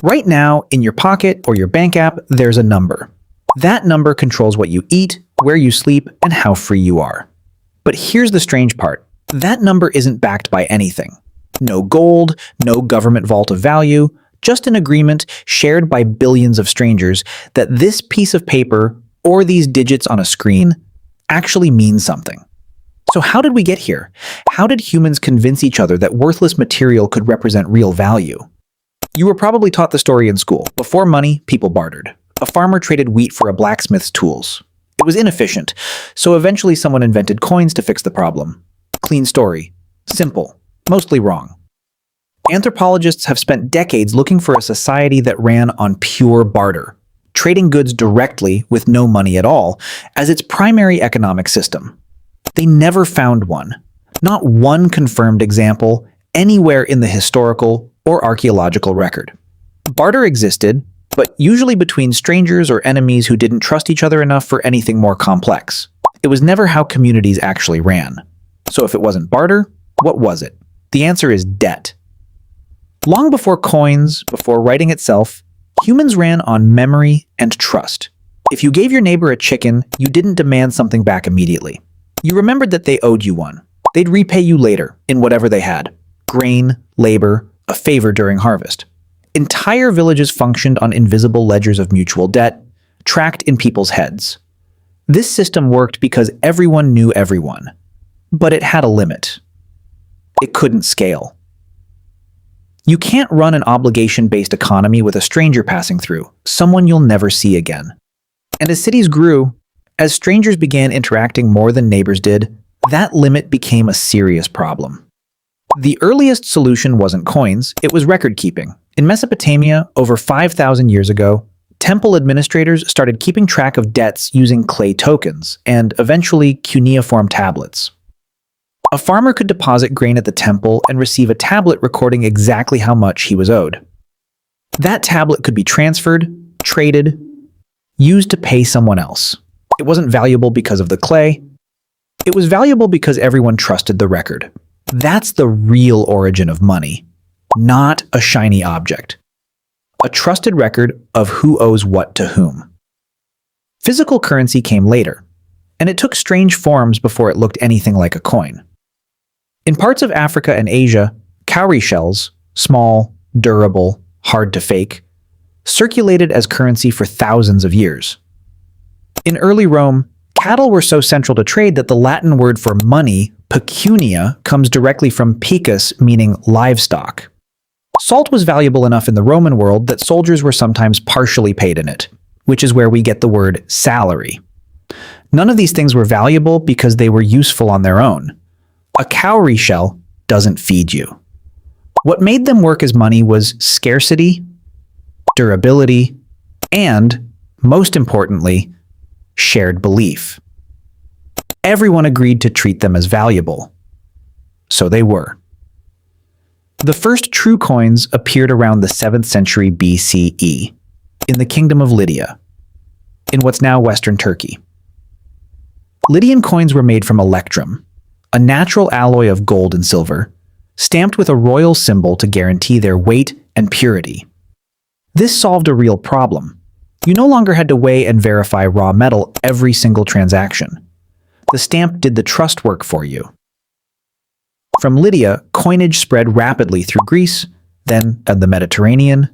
Right now, in your pocket or your bank app, there's a number. That number controls what you eat, where you sleep, and how free you are. But here's the strange part. That number isn't backed by anything. No gold, no government vault of value, just an agreement shared by billions of strangers that this piece of paper or these digits on a screen actually means something. So how did we get here? How did humans convince each other that worthless material could represent real value? You were probably taught the story in school. Before money, people bartered. A farmer traded wheat for a blacksmith's tools. It was inefficient, so eventually someone invented coins to fix the problem. Clean story. Simple. Mostly wrong. Anthropologists have spent decades looking for a society that ran on pure barter, trading goods directly with no money at all as its primary economic system. They never found one. Not one confirmed example anywhere in the historical or archaeological record. Barter existed, but usually between strangers or enemies who didn't trust each other enough for anything more complex. It was never how communities actually ran. So if it wasn't barter, what was it? The answer is debt. Long before coins, before writing itself, humans ran on memory and trust. If you gave your neighbor a chicken, you didn't demand something back immediately. You remembered that they owed you one. They'd repay you later in whatever they had. Grain, labor, a favor during harvest. Entire villages functioned on invisible ledgers of mutual debt, tracked in people's heads. This system worked because everyone knew everyone. But it had a limit. It couldn't scale. You can't run an obligation-based economy with a stranger passing through, someone you'll never see again. And as cities grew, as strangers began interacting more than neighbors did, that limit became a serious problem. The earliest solution wasn't coins, it was record-keeping. In Mesopotamia, over 5,000 years ago, temple administrators started keeping track of debts using clay tokens and eventually cuneiform tablets. A farmer could deposit grain at the temple and receive a tablet recording exactly how much he was owed. That tablet could be transferred, traded, used to pay someone else. It wasn't valuable because of the clay. It was valuable because everyone trusted the record. That's the real origin of money, not a shiny object. A trusted record of who owes what to whom. Physical currency came later, and it took strange forms before it looked anything like a coin. In parts of Africa and Asia, cowrie shells, small, durable, hard to fake, circulated as currency for thousands of years. In early Rome, cattle were so central to trade that the Latin word for money, pecunia, comes directly from pecus, meaning livestock. Salt was valuable enough in the Roman world that soldiers were sometimes partially paid in it, which is where we get the word salary. None of these things were valuable because they were useful on their own. A cowrie shell doesn't feed you. What made them work as money was scarcity, durability, and, most importantly, shared belief. Everyone agreed to treat them as valuable. So they were. The first true coins appeared around the 7th century BCE in the Kingdom of Lydia, in what's now Western Turkey. Lydian coins were made from electrum, a natural alloy of gold and silver, stamped with a royal symbol to guarantee their weight and purity. This solved a real problem. You no longer had to weigh and verify raw metal every single transaction. The stamp did the trust work for you. From Lydia, coinage spread rapidly through Greece, then the Mediterranean,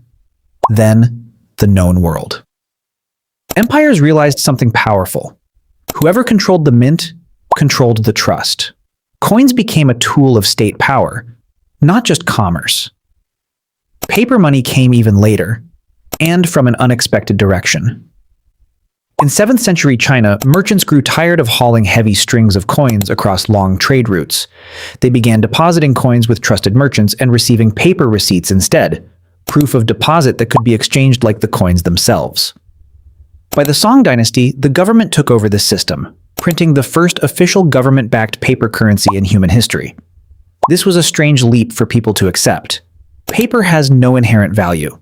then the known world. Empires realized something powerful. Whoever controlled the mint controlled the trust. Coins became a tool of state power, not just commerce. Paper money came even later, and from an unexpected direction. In 7th century China, merchants grew tired of hauling heavy strings of coins across long trade routes. They began depositing coins with trusted merchants and receiving paper receipts instead, proof of deposit that could be exchanged like the coins themselves. By the Song dynasty, the government took over this system, printing the first official government-backed paper currency in human history. This was a strange leap for people to accept. Paper has no inherent value.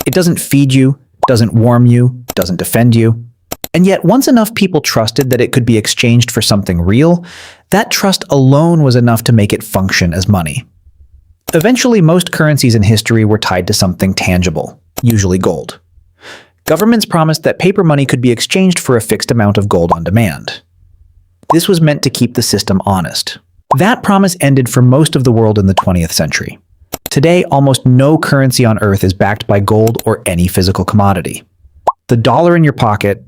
It doesn't feed you, doesn't warm you, doesn't defend you. And yet, once enough people trusted that it could be exchanged for something real, that trust alone was enough to make it function as money. Eventually, most currencies in history were tied to something tangible. usually gold. Governments promised that paper money could be exchanged for a fixed amount of gold on demand. This was meant to keep the system honest. That promise ended for most of the world in the 20th century. Today, almost no currency on Earth is backed by gold or any physical commodity. The dollar in your pocket,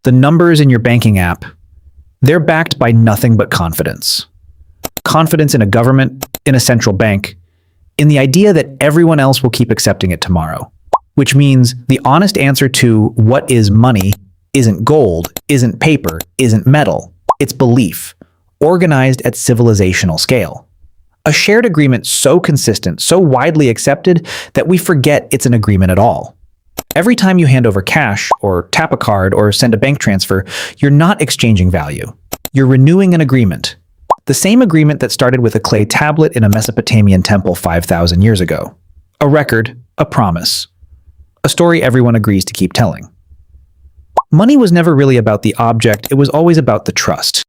the numbers in your banking app, they're backed by nothing but confidence. Confidence in a government, in a central bank, in the idea that everyone else will keep accepting it tomorrow. Which means the honest answer to what is money isn't gold, isn't paper, isn't metal. It's belief, organized at civilizational scale. A shared agreement so consistent, so widely accepted that we forget it's an agreement at all. Every time you hand over cash, or tap a card, or send a bank transfer, you're not exchanging value. You're renewing an agreement. The same agreement that started with a clay tablet in a Mesopotamian temple 5,000 years ago. A record, a promise. A story everyone agrees to keep telling. Money was never really about the object, it was always about the trust.